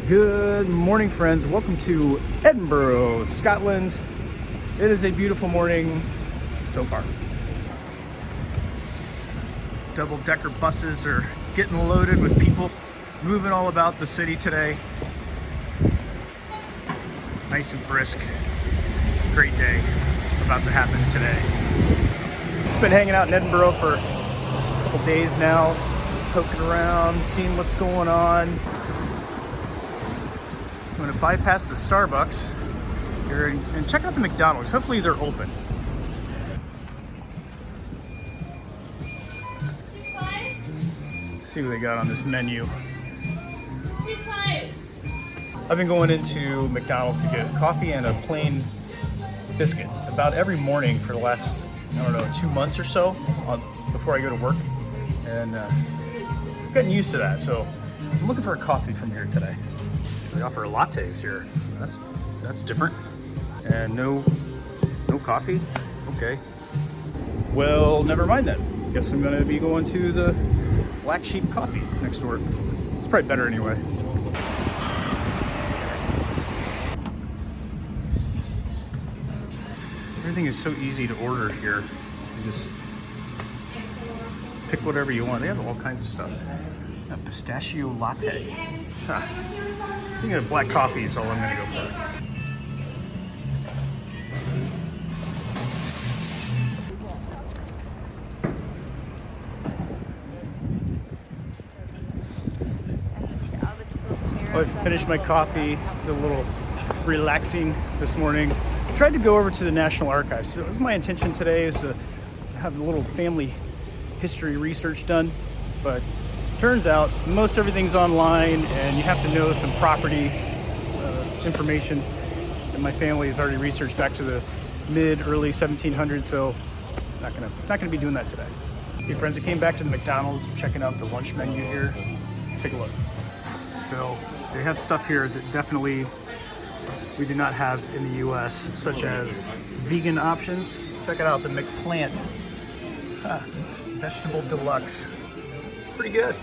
Good morning, friends. Welcome to Edinburgh, Scotland. It is a beautiful morning so far. Double-decker buses are getting loaded with people moving all about the city today. Nice and brisk. Great day about to happen today. Been hanging out in Edinburgh for a couple days now, just poking around, seeing what's going on. I'm going to bypass the Starbucks here and check out the McDonald's. Hopefully they're open. See what they got on this menu. I've been going into McDonald's to get coffee and a plain biscuit about every morning for the last, 2 months or so before I go to work. And I've gotten used to that, so I'm looking for a coffee from here today. They offer lattes here. That's different. And no coffee? Okay. Well, never mind then. Guess I'm gonna be going to the Black Sheep Coffee next door. It's probably better anyway. Everything is so easy to order here. You just pick whatever you want. They have all kinds of stuff. A pistachio latte. Huh. I think a black coffee is all I'm gonna go for. Well, I finished my coffee, did a little relaxing this morning. Tried to go over to the National Archives. So it was my intention today is to have a little family history research done, but turns out most everything's online and you have to know some property information, and my family has already researched back to the early 1700s, so not gonna be doing that today. Hey friends, I came back to the McDonald's, checking out the lunch menu here. Take a look. So they have stuff here that definitely we do not have in the US, such as vegan options. Check it out, the McPlant Vegetable Deluxe. It's pretty good.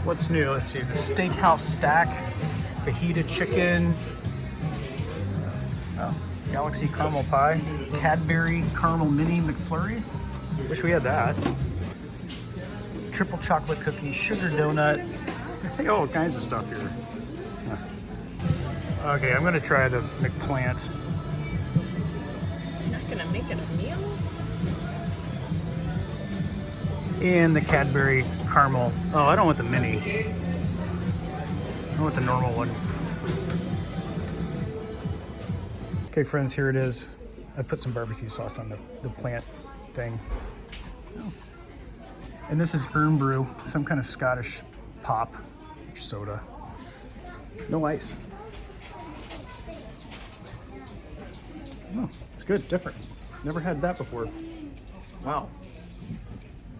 What's new? Let's see, the Steakhouse Stack, fajita chicken, Galaxy Caramel Pie, Cadbury Caramel Mini McFlurry. Wish we had that. Triple chocolate cookie, sugar donut. They got all kinds of stuff here. Okay, I'm gonna try the McPlant. Not gonna make it a meal? And the Cadbury Caramel. Oh, I don't want the mini. I want the normal one. Okay, friends, here it is. I put some barbecue sauce on the plant thing. Oh. And this is Urn Brew, some kind of Scottish pop soda. No ice. Oh, it's good, different. Never had that before. Wow.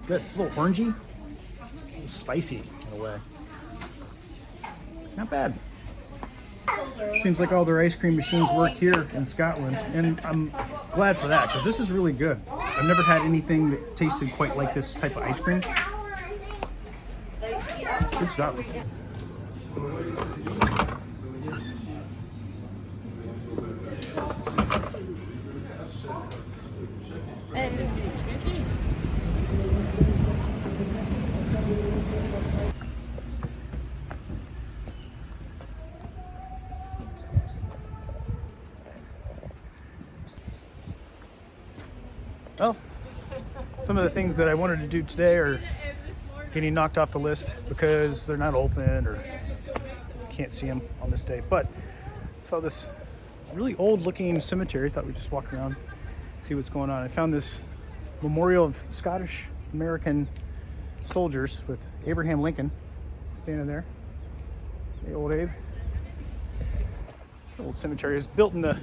Good, it's a little orangey, a little spicy in a way. Not bad. Seems like all their ice cream machines work here in Scotland, and I'm glad for that, because this is really good. I've never had anything that tasted quite like this type of ice cream. Good stuff. Well, some of the things that I wanted to do today are getting knocked off the list because they're not open or can't see them on this day. But I saw this really old looking cemetery. Thought we'd just walk around, see what's going on. I found this memorial of Scottish American soldiers with Abraham Lincoln standing there. The old Abe. This old cemetery is built in the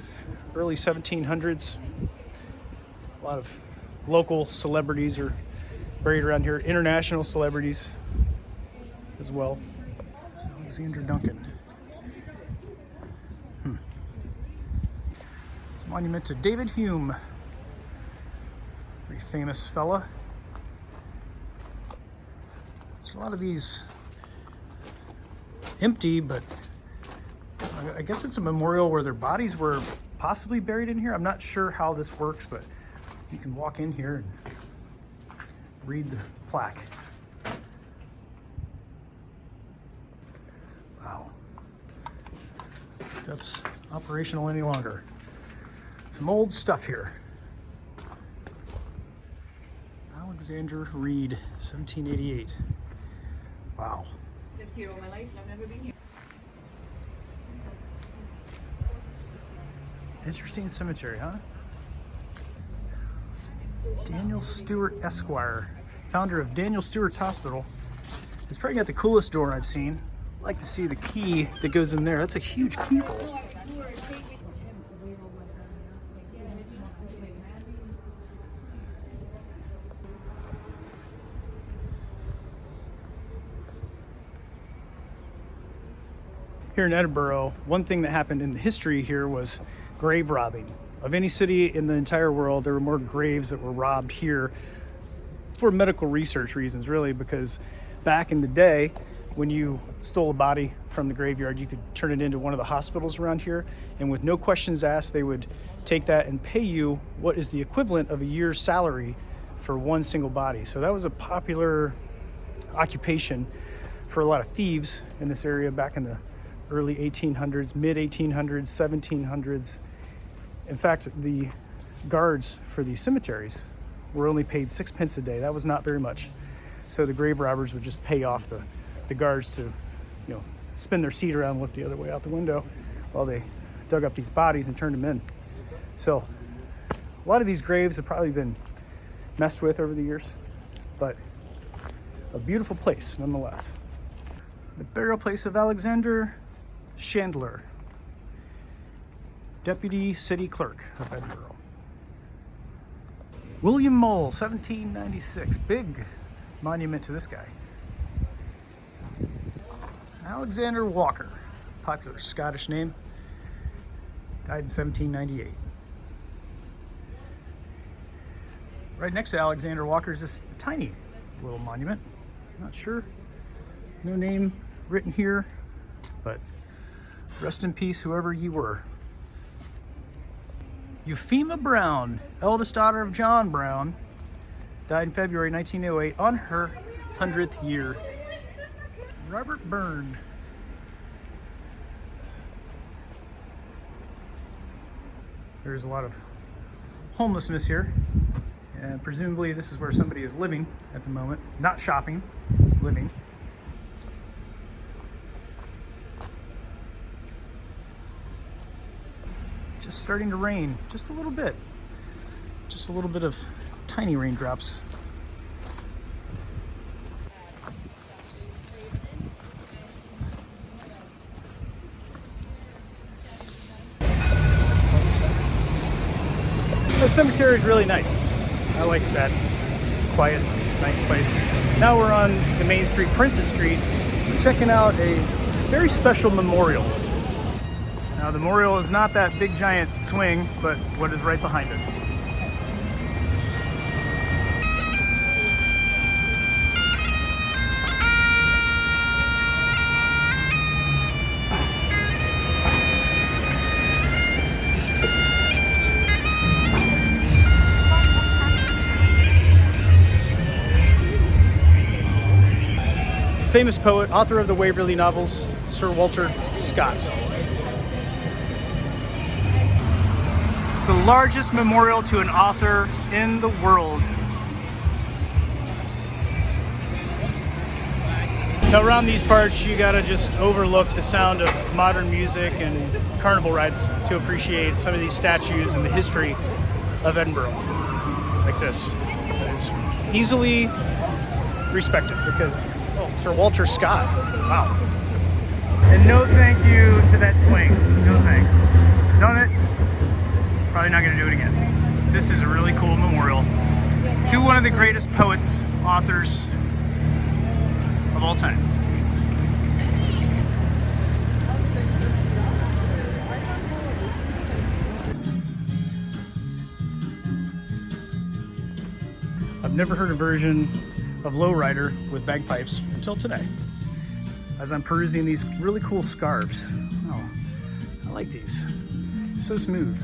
early 1700s. A lot of local celebrities are buried around here. International celebrities as well. Alexander Duncan. It's a monument to David Hume. Pretty famous fella. There's a lot of these empty, but I guess it's a memorial where their bodies were possibly buried in here. I'm not sure how this works, but you can walk in here and read the plaque. Wow. I don't think that's operational any longer. Some old stuff here. Alexander Reed, 1788. Wow. Lived here all my life and I've never been here. Interesting cemetery, huh? Daniel Stewart Esquire, founder of Daniel Stewart's Hospital. It's probably got the coolest door I've seen. I'd like to see the key that goes in there. That's a huge keyhole. Here in Edinburgh, one thing that happened in the history here was grave robbing. Of any city in the entire world, there were more graves that were robbed here for medical research reasons, really, because back in the day, when you stole a body from the graveyard, you could turn it into one of the hospitals around here, and with no questions asked, they would take that and pay you what is the equivalent of a year's salary for one single body. So that was a popular occupation for a lot of thieves in this area back in the early 1800s, mid 1800s, 1700s. In fact, the guards for these cemeteries were only paid 6 pence a day. That was not very much. So the grave robbers would just pay off the guards to, spin their seat around and look the other way out the window while they dug up these bodies and turned them in. So a lot of these graves have probably been messed with over the years, but a beautiful place nonetheless. The burial place of Alexander Chandler, Deputy City Clerk of Edinburgh. William Mull, 1796. Big monument to this guy. Alexander Walker, popular Scottish name, died in 1798. Right next to Alexander Walker is this tiny little monument. Not sure, no name written here, but rest in peace, whoever you were. Euphemia Brown, eldest daughter of John Brown, died in February 1908 on her 100th year. Robert Byrne. There's a lot of homelessness here, and presumably this is where somebody is living at the moment, not shopping, living. Just starting to rain, just a little bit. Just a little bit of tiny raindrops. The cemetery is really nice. I like that quiet, nice place. Now we're on the main street, Princess Street. We're checking out a very special memorial. Now the memorial is not that big giant swing, but what is right behind it. Famous poet, author of the Waverley novels, Sir Walter Scott. It's the largest memorial to an author in the world. Now around these parts, you gotta just overlook the sound of modern music and carnival rides to appreciate some of these statues and the history of Edinburgh, like this. It's easily respected because, oh, Sir Walter Scott, wow. And no thank you to that swing, no thanks. Done it, probably not gonna do it again. This is a really cool memorial to one of the greatest poets, authors of all time. I've never heard a version of Lowrider with bagpipes until today. as I'm perusing these really cool scarves. Oh, I like these. So smooth.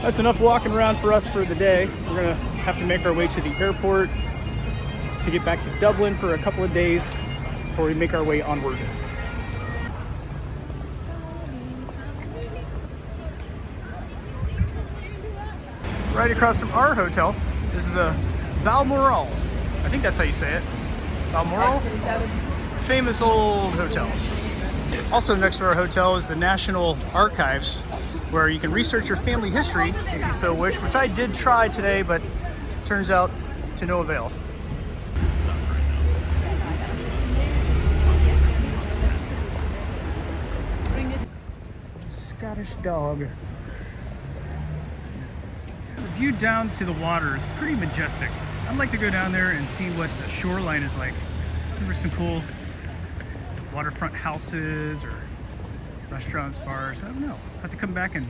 That's enough walking around for us for the day. We're gonna have to make our way to the airport to get back to Dublin for a couple of days before we make our way onward. Right across from our hotel is the Balmoral. I think that's how you say it. Balmoral? Famous old hotel. Also next to our hotel is the National Archives, where you can research your family history if you so wish, which I did try today, but turns out to no avail. Scottish dog. The view down to the water is pretty majestic. I'd like to go down there and see what the shoreline is like. There were some cool waterfront houses or restaurants, bars. I don't know. I'll have to come back and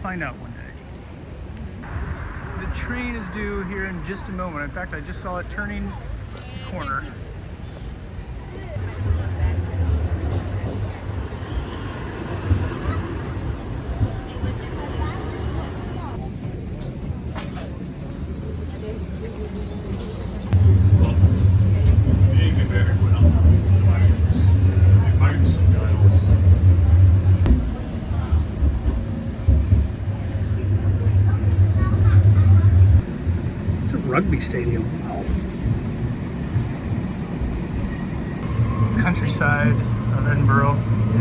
find out one day. The train is due here in just a moment. In fact, I just saw it turning the corner. Rugby stadium. The countryside of Edinburgh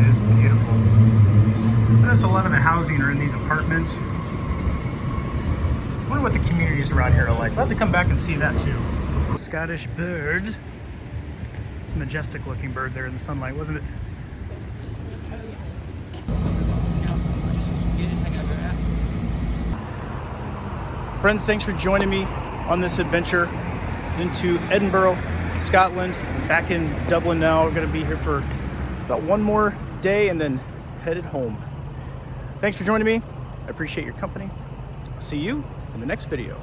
is beautiful. I notice a lot of the housing are in these apartments. I wonder what the communities around here are like. We'll have to come back and see that too. Scottish bird. It's a majestic looking bird there in the sunlight, wasn't it? Friends, thanks for joining me on this adventure into Edinburgh, Scotland. Back in Dublin now. We're going to be here for about one more day and then headed home. Thanks for joining me. I appreciate your company. I'll see you in the next video.